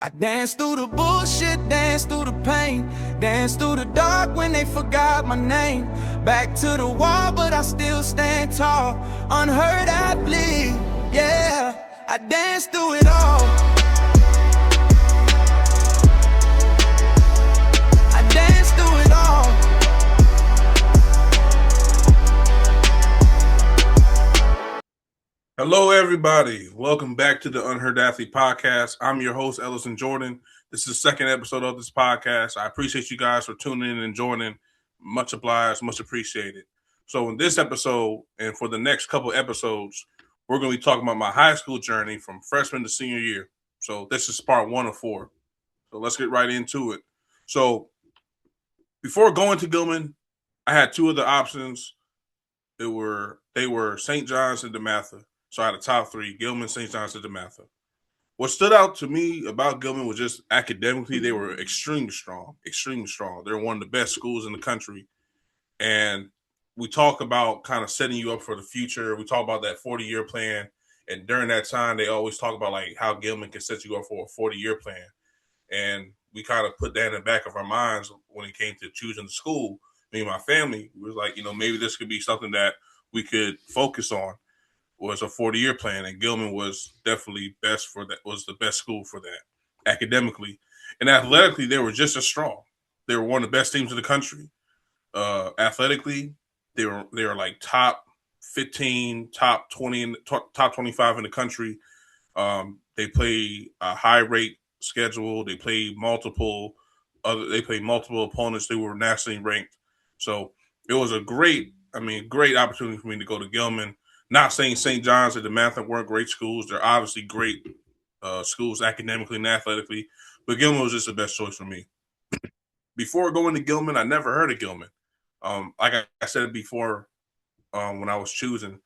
I danced through the bullshit, danced through the pain, danced through the dark when they forgot my name. Back to the wall, but I still stand tall. Unheard athlete, yeah. I danced through it all. I danced through it all. Hello, everybody. Welcome back to the Unheard Athlete Podcast. I'm your host, Ellison Jordan. This is the second episode of this podcast. I appreciate you guys for tuning in and joining. Much obliged, much appreciated. So in this episode and for the next couple episodes, we're going to be talking about my high school journey from freshman to senior year. So this is part 1 of 4. So let's get right into it. So before going to Gilman, I had 2 other options. They were St. John's and DeMatha. So I had a top 3, Gilman, St. John's, and DeMatha. What stood out to me about Gilman was just academically, they were extremely strong. They're one of the best schools in the country. And we talk about kind of setting you up for the future. We talk about that 40-year plan. And during that time, they always talk about like how Gilman can set you up for a 40-year plan. And we kind of put that in the back of our minds when it came to choosing the school. Me and my family was like, maybe this could be something that we could focus on. Was a 40-year plan, and Gilman was definitely best for that. Was the best school for that academically, and athletically they were just as strong. They were one of the best teams in the country. Athletically, they were like top 15, top 20, top 25 in the country. They play a high rate schedule. They played multiple opponents. They were nationally ranked, so it was a great opportunity for me to go to Gilman. Not saying St. John's or DeMatha weren't great schools. They're obviously great schools academically and athletically, but Gilman was just the best choice for me. Before going to Gilman, I never heard of Gilman. Like I said before, when I was choosing,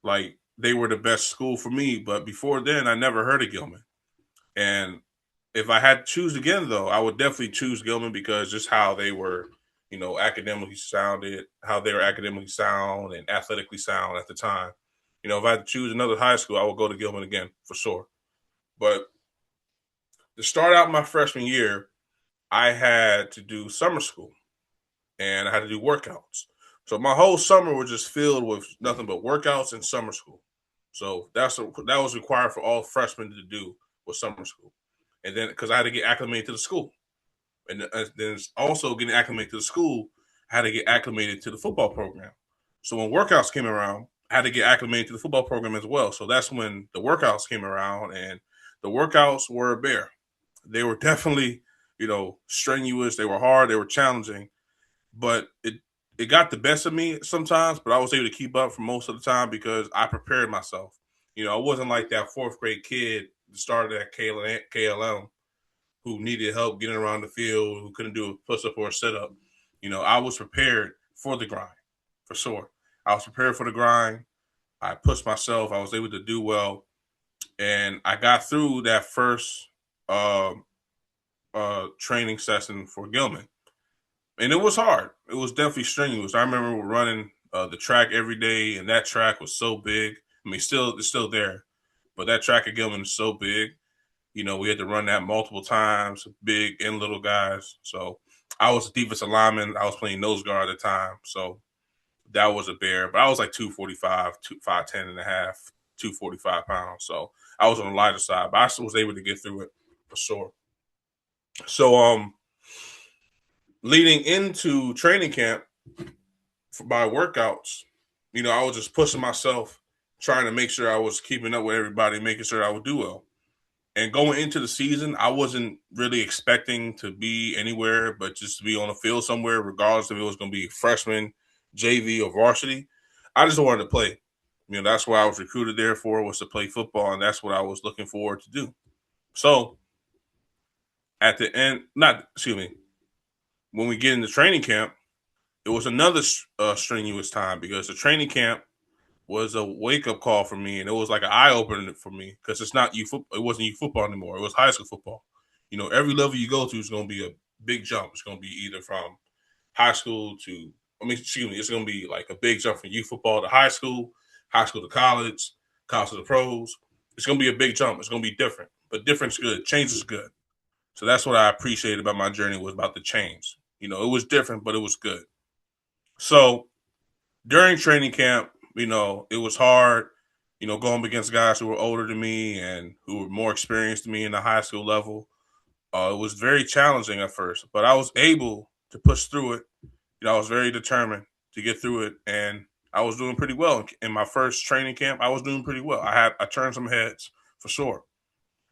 like they were the best school for me. But before then, I never heard of Gilman. And if I had to choose again, though, I would definitely choose Gilman because just how they were, academically how they were academically sound and athletically sound at the time. If I had to choose another high school, I would go to Gilman again for sure. But to start out my freshman year, I had to do summer school and I had to do workouts. So my whole summer was just filled with nothing but workouts and summer school. So that was required for all freshmen to do was summer school. And then because I had to get acclimated to the school. And then also getting acclimated to the school, I had to get acclimated to the football program. So when workouts came around, I had to get acclimated to the football program as well. So that's when the workouts came around, and the workouts were a bear. They were definitely, strenuous. They were hard. They were challenging, but it got the best of me sometimes. But I was able to keep up for most of the time because I prepared myself. I wasn't like that 4th grade kid that started at KLM who needed help getting around the field, who couldn't do a push-up or a sit-up. I was prepared for the grind, for sure. I was prepared for the grind. I pushed myself. I was able to do well. And I got through that first training session for Gilman. And it was hard. It was definitely strenuous. I remember running the track every day, and that track was so big. It's still there. But that track at Gilman is so big. We had to run that multiple times, big and little guys. So I was a defensive lineman. I was playing nose guard at the time. So that was a bear. But I was like 245, 5'10 and a half, 245 pounds. So I was on the lighter side, but I was able to get through it for sure. So leading into training camp for my workouts, I was just pushing myself, trying to make sure I was keeping up with everybody, making sure I would do well. And going into the season, I wasn't really expecting to be anywhere but just to be on the field somewhere, regardless if it was going to be freshman, JV, or varsity. I just wanted to play. That's what I was recruited there for, was to play football, and that's what I was looking forward to do. So at the end, when we get into training camp, it was another strenuous time because the training camp was a wake-up call for me, and it was like an eye-opener for me because it wasn't youth football anymore. It was high school football. Every level you go to is going to be a big jump. It's going to be either from high school it's going to be like a big jump from youth football to high school to college to the pros. It's going to be a big jump. It's going to be different, but different's good. Change is good. So that's what I appreciated about my journey, was about the change. It was different, but it was good. So during training camp, it was hard, going against guys who were older than me and who were more experienced than me in the high school level. It was very challenging at first, but I was able to push through it. I was very determined to get through it, and I was doing pretty well in my first training camp. I was doing pretty well. I turned some heads for sure.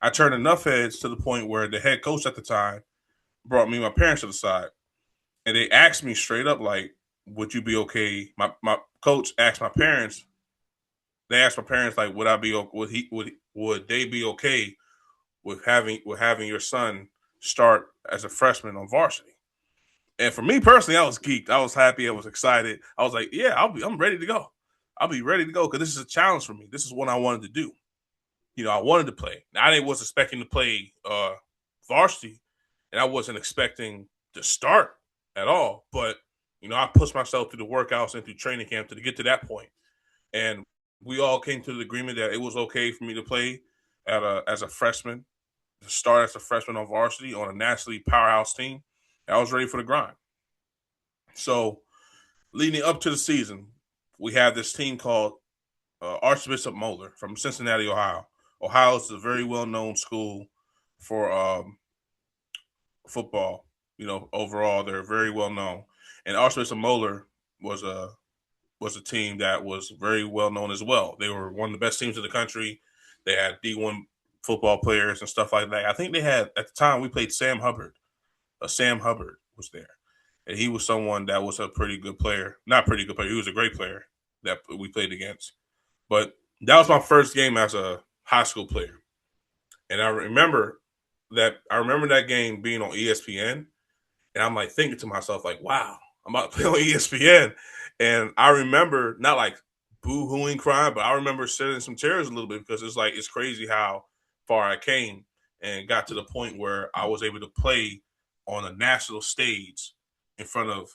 I turned enough heads to the point where the head coach at the time brought me and my parents to the side, and they asked me straight up, like, "Would you be okay?" My coach asked my parents. They asked my parents, like, "Would I be? Would they be okay with having your son start as a freshman on varsity?" And for me personally, I was geeked. I was happy. I was excited. I was like, "Yeah, I'm ready to go. I'll be ready to go because this is a challenge for me. This is what I wanted to do. I wanted to play. Now, I was expecting to play varsity, and I wasn't expecting to start at all. But I pushed myself through the workouts and through training camp to get to that point, and we all came to the agreement that it was okay for me to play as a freshman, to start as a freshman on varsity on a nationally powerhouse team. I was ready for the grind. So leading up to the season, we have this team called Archbishop Moeller from Cincinnati, Ohio. Ohio is a very well-known school for football. Overall, they're very well known. And Archbishop Moeller was a team that was very well known as well. They were one of the best teams in the country. They had D1 football players and stuff like that. I think they had, at the time, we played Sam Hubbard. Sam Hubbard was there. And he was someone that was a pretty good player. Not pretty good player. He was a great player that we played against. But that was my first game as a high school player. And I remember that game being on ESPN. And I'm like thinking to myself, like, wow, I'm about to play on ESPN. And I remember not like boo-hooing crying, but I remember sitting in some chairs a little bit because it's crazy how far I came and got to the point where I was able to play on a national stage in front of,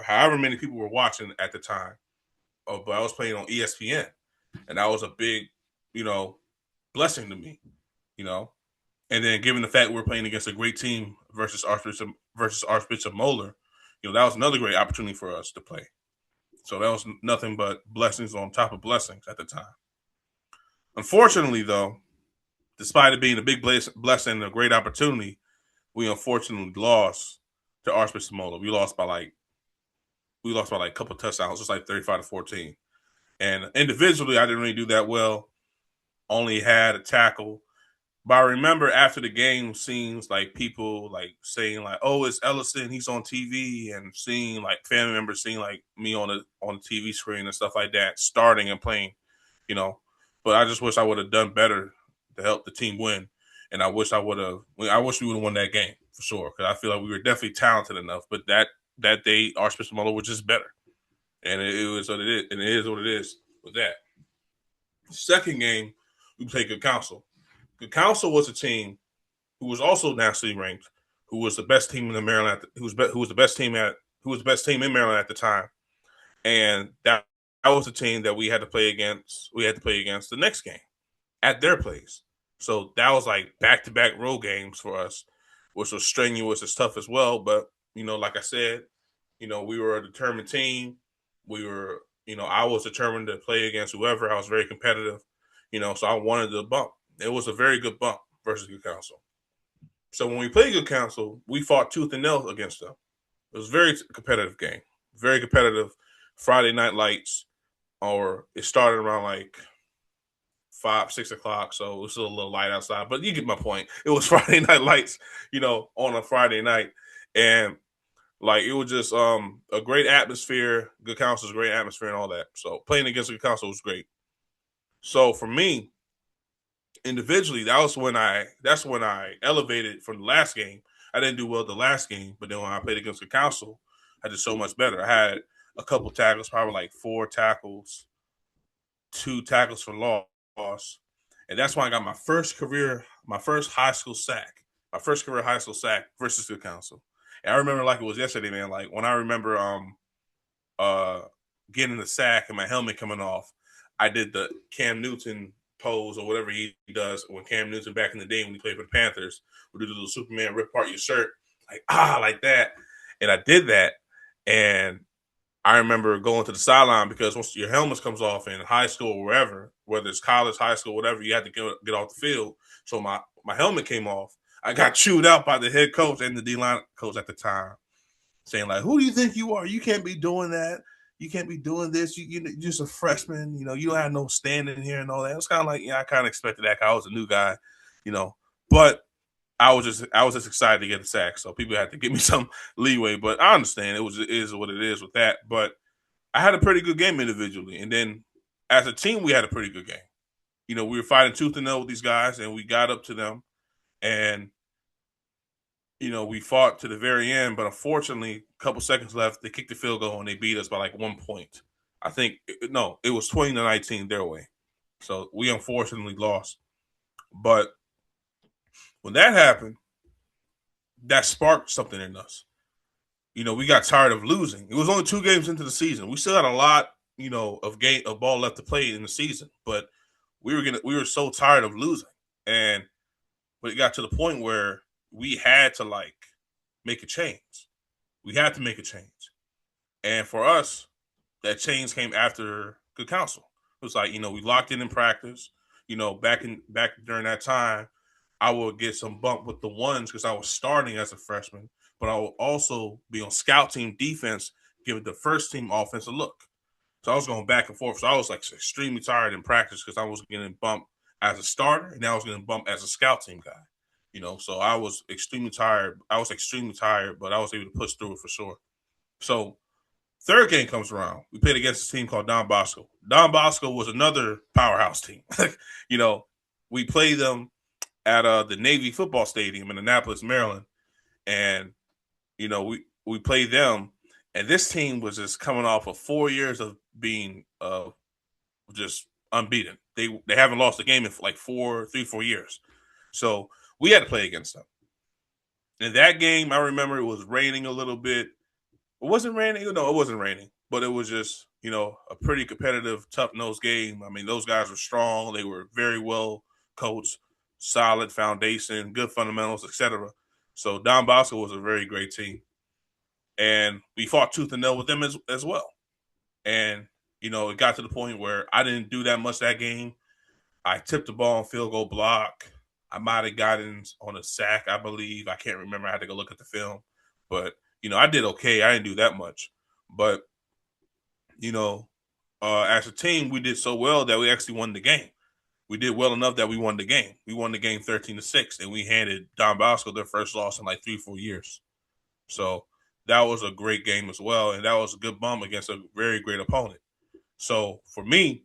however many people were watching at the time. But I was playing on ESPN. And that was a big, blessing to me, you know. And then given the fact we're playing against a great team versus Archbishop Moeller, that was another great opportunity for us to play. So that was nothing but blessings on top of blessings at the time. Unfortunately, though, despite it being a big blessing and a great opportunity, we unfortunately lost to Archbishop Moeller. We lost by like a couple of touchdowns, just like 35-14. And individually, I didn't really do that well. Only had a tackle. But I remember after the game, seeing like people like saying like, "Oh, it's Ellison. He's on TV," and seeing like family members seeing like me on the TV screen and stuff like that, starting and playing, you know. But I just wish I would have done better to help the team win, and I wish we would have won that game for sure because I feel like we were definitely talented enough. But that day, Archbishop Muller was just better, and it was what it is, and it is what it is with that. Second game, we played Good Counsel. Good Counsel was a team who was also nationally ranked, who was the best team in the Maryland, who was the best team in Maryland at the time, and that was the team that we had to play against. We had to play against the next game at their place. So that was like back-to-back road games for us, which was strenuous as tough as well. But like I said, we were a determined team. We were, I was determined to play against whoever. I was very competitive, so I wanted the bump. It was a very good bump versus Good Counsel. So when we played Good Counsel, we fought tooth and nail against them. It was a very competitive game, very competitive. Friday night lights, or it started around like 5-6 o'clock, so it was still a little light outside. But you get my point. It was Friday night lights, on a Friday night, and like it was just a great atmosphere. Good Counsel's great atmosphere and all that. So playing against Good Counsel was great. So for me, individually, that's when I elevated from the last game. I didn't do well the last game, but then when I played against the council, I did so much better. I had a couple tackles, probably like 4 tackles, 2 tackles for loss, and that's when I got my first career high school sack versus the council. And I remember like it was yesterday, man. Like when I remember getting the sack and my helmet coming off, I did the Cam Newton pose or whatever he does when Cam Newton back in the day when he played for the Panthers would do the little Superman rip apart your shirt, like that. And I did that. And I remember going to the sideline because once your helmet comes off in high school or wherever, whether it's college, high school, whatever, you had to get off the field. So my helmet came off. I got chewed out by the head coach and the D-line coach at the time, saying like, "Who do you think you are? You can't be doing that. You can't be doing this. You're just a freshman. You don't have no standing here and all that." It was kind of like, I kind of expected that. 'Cause I was a new guy, but I was just excited to get the sack. So people had to give me some leeway, but I understand it is what it is with that. But I had a pretty good game individually, and then as a team, we had a pretty good game. We were fighting tooth and nail with these guys, and we got up to them, and we fought to the very end. But unfortunately, a couple seconds left, they kicked the field goal and they beat us by like 1 point. I think it was 20-19 their way. So we unfortunately lost. But when that happened, that sparked something in us. We got tired of losing. It was only 2 games into the season. We still had a lot, of ball left to play in the season, but we were so tired of losing. But it got to the point where we had to make a change. We had to make a change. And for us, that change came after good counsel. It was like, we locked in practice. Back during that time, I would get some bump with the ones because I was starting as a freshman, but I would also be on scout team defense, giving the first team offense a look. So I was going back and forth. So I was extremely tired in practice because I was getting bumped as a starter and I was getting bumped as a scout team guy. So I was extremely tired. But I was able to push through it for sure. So third game comes around. We played against a team called Don Bosco. Don Bosco was another powerhouse team. We played them at the Navy football stadium in Annapolis, Maryland. And, we played them. And this team was just coming off of 4 years of being just unbeaten. They haven't lost a game in 4 years. So we had to play against them. In that game, I remember it was raining a little bit. It wasn't raining. No, it wasn't raining. But it was just, a pretty competitive, tough-nosed game. I mean, those guys were strong. They were very well coached, solid foundation, good fundamentals, etc. So Don Bosco was a very great team. And we fought tooth and nail with them as well. And, it got to the point where I didn't do that much that game. I tipped the ball on field goal block. I might have gotten on a sack, I believe. I can't remember. I had to go look at the film. But, I did okay. I didn't do that much. But, as a team, we did so well that we actually won the game. We did well enough that we won the game. We won the game 13-6, and we handed Don Bosco their first loss in 3-4 years. So that was a great game as well, and that was a good bump against a very great opponent. So for me,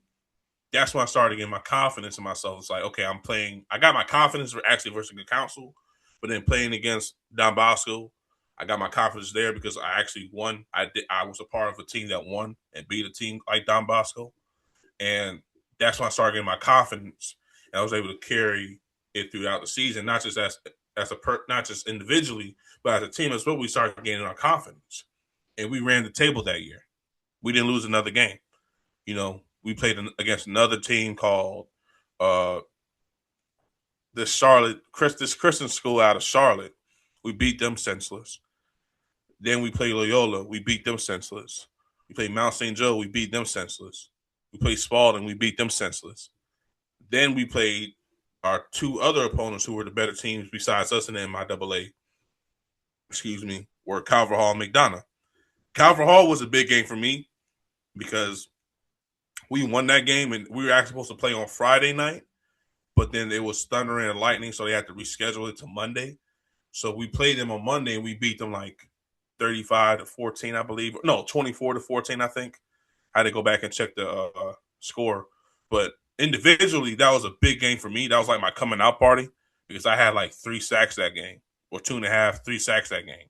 that's when I started getting my confidence in myself. It's like, okay, I'm playing. I got my confidence versus good counsel, but then playing against Don Bosco, I got my confidence there because I actually won. I was a part of a team that won and beat a team like Don Bosco, and that's when I started getting my confidence, and I was able to carry it throughout the season, not just not just individually, but as a team as well. We started gaining our confidence, and we ran the table that year. We didn't lose another game. We played against another team called this Christian school out of Charlotte. We beat them senseless. Then we played Loyola. We beat them senseless. We played Mount St. Joe. We beat them senseless. We played Spalding. We beat them senseless. Then we played our 2 other opponents who were the better teams besides us in the MIAA, were Calvert Hall and McDonough. Calvert Hall was a big game for me because we won that game, and we were actually supposed to play on Friday night, but then it was thundering and lightning, so they had to reschedule it to Monday. So we played them on Monday, and we beat them 35-14, I believe. No, 24-14, I think. I had to go back and check the score. But individually, that was a big game for me. That was my coming out party because I had 3 sacks that game, or 2.5, 3 sacks that game.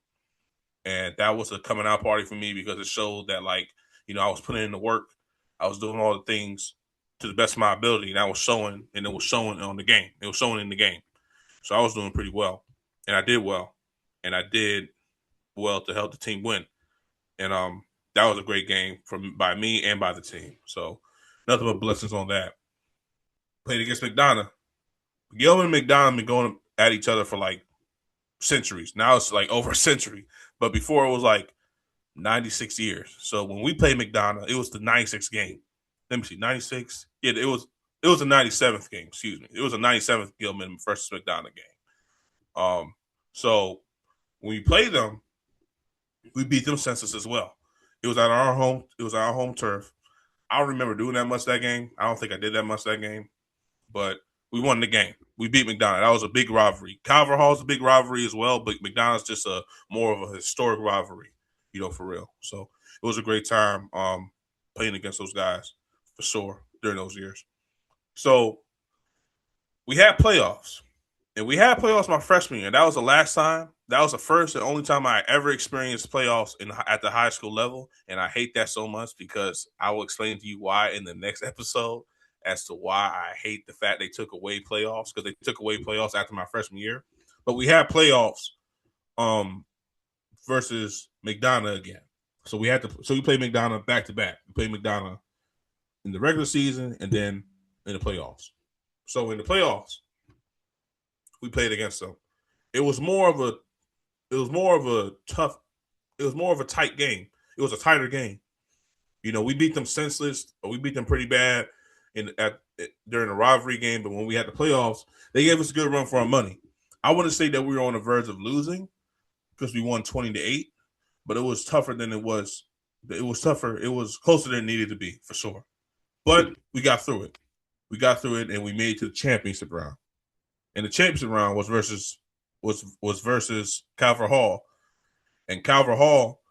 And that was a coming out party for me because it showed that, I was putting in the work. I was doing all the things to the best of my ability, and I was showing, and it was showing on the game. It was showing in the game. So I was doing pretty well, and I did well, and I did well to help the team win. And that was a great game by me and by the team. So nothing but blessings on that. Played against McDonough. Gilman and McDonough been going at each other for like centuries. Now it's like over a century. But before it was like 96 years. So when we played McDonough, it was the 96th game. Let me see, 96? Yeah, it was the 97th game, excuse me. It was a 97th Gilman versus McDonough game. So when we played them, we beat them census as well. It was at our home turf. I don't remember doing that much that game. I don't think I did that much that game. But we won the game. We beat McDonough. That was a big rivalry. Calvert Hall's a big rivalry as well, but McDonough's just a more of a historic rivalry, for real. So it was a great time playing against those guys for sure during those years. So we had playoffs. And we had playoffs my freshman year. That was the last time. That was the first and only time I ever experienced playoffs at the high school level. And I hate that so much because I will explain to you why in the next episode as to why I hate the fact they took away playoffs, because they took away playoffs after my freshman year. But we had playoffs versus McDonough again. So we played McDonough back to back. We played McDonough in the regular season and then in the playoffs. So in the playoffs, we played against them. It was more of a tight game. It was a tighter game. We beat them senseless, or we beat them pretty bad during the rivalry game. But when we had the playoffs, they gave us a good run for our money. I wouldn't say that we were on the verge of losing because we won 20-8, but it was tougher than it was. It was tougher. It was closer than it needed to be for sure. But we got through it. And we made it to the championship round. And the championship round was versus Calvert Hall. And Calvert Hall,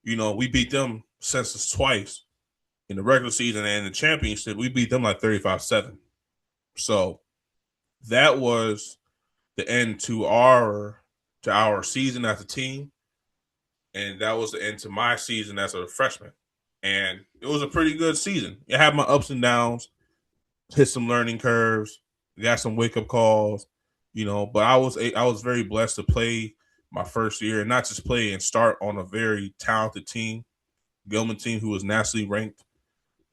we beat them census twice in the regular season, and in the championship, we beat them like 35-7. So that was the end to our season as a team. And that was the end to my season as a freshman. And it was a pretty good season. It had my ups and downs, hit some learning curves, got some wake-up calls. But I was very blessed to play my first year, and not just play and start on a very talented team, Gilman team, who was nationally ranked,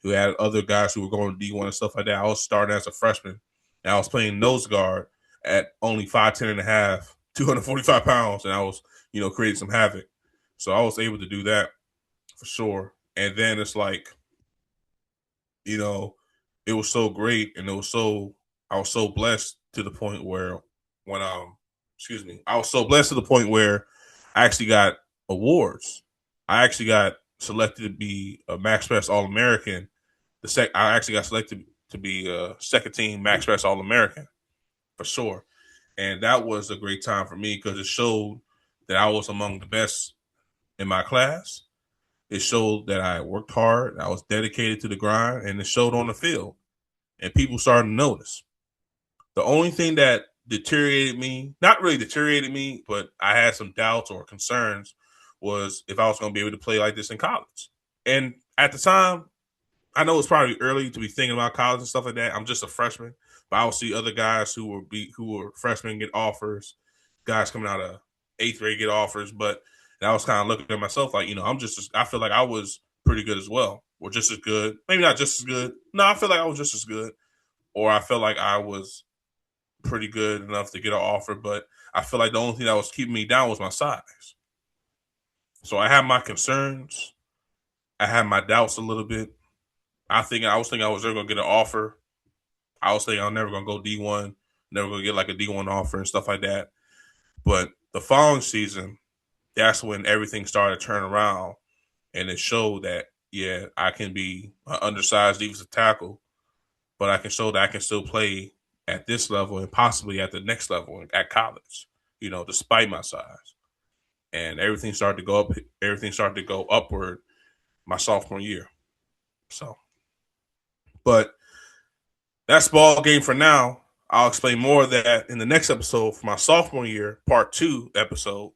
who had other guys who were going to D1 and stuff like that. I was starting as a freshman, and I was playing nose guard at only 5'10 and a half, 245 pounds, and I was, creating some havoc. So I was able to do that for sure. And then it's like, it was so great, and I was so blessed to the point where I was so blessed to the point where I actually got awards. I actually got selected to be a Max Press All-American. I actually got selected to be a second team Max Press All-American for sure. And that was a great time for me because it showed that I was among the best in my class. It showed that I worked hard, I was dedicated to the grind, and it showed on the field. And people started to notice. The only thing that not really deteriorated me, but I had some doubts or concerns, was if I was going to be able to play like this in college. And at the time, I know it's probably early to be thinking about college and stuff like that. I'm just a freshman, but I would see other guys who were freshmen get offers, guys coming out of 8th grade get offers. But I was kind of looking at myself like, I feel like I was pretty good as well, or just as good. Maybe not just as good. No, I feel like I was just as good, or I feel like I was pretty good enough to get an offer, but I feel like the only thing that was keeping me down was my size. So I had my concerns. I had my doubts a little bit. I was thinking I was never going to get an offer. I was thinking I'm never going to go D1, never going to get like a D1 offer and stuff like that. But the following season, that's when everything started to turn around, and it showed that, yeah, I can be an undersized defensive tackle, but I can show that I can still play at this level and possibly at the next level at college, despite my size. And everything started to go up. Everything started to go upward my sophomore year. So, but that's ball game for now. I'll explain more of that in the next episode for my sophomore year, part 2 episode.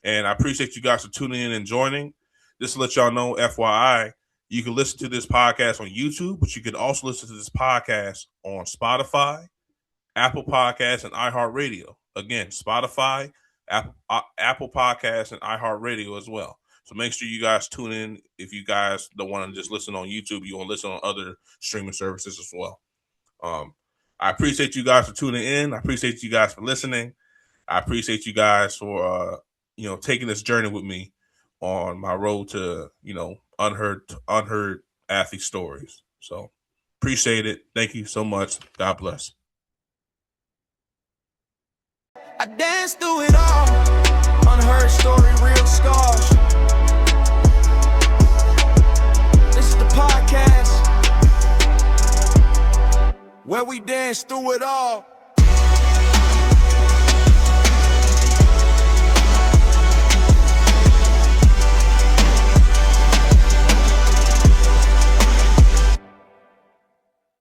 And I appreciate you guys for tuning in and joining. Just to let y'all know, FYI, you can listen to this podcast on YouTube, but you can also listen to this podcast on Spotify, Apple Podcasts, and iHeartRadio. Again, Spotify, Apple Podcasts, and iHeartRadio as well. So make sure you guys tune in. If you guys don't want to just listen on YouTube, you want to listen on other streaming services as well. I appreciate you guys for tuning in. I appreciate you guys for listening. I appreciate you guys for taking this journey with me on my road to unheard athlete stories. So appreciate it. Thank you so much. God bless. I danced through it all. Unheard story, real scars. This is the podcast where we dance through it all.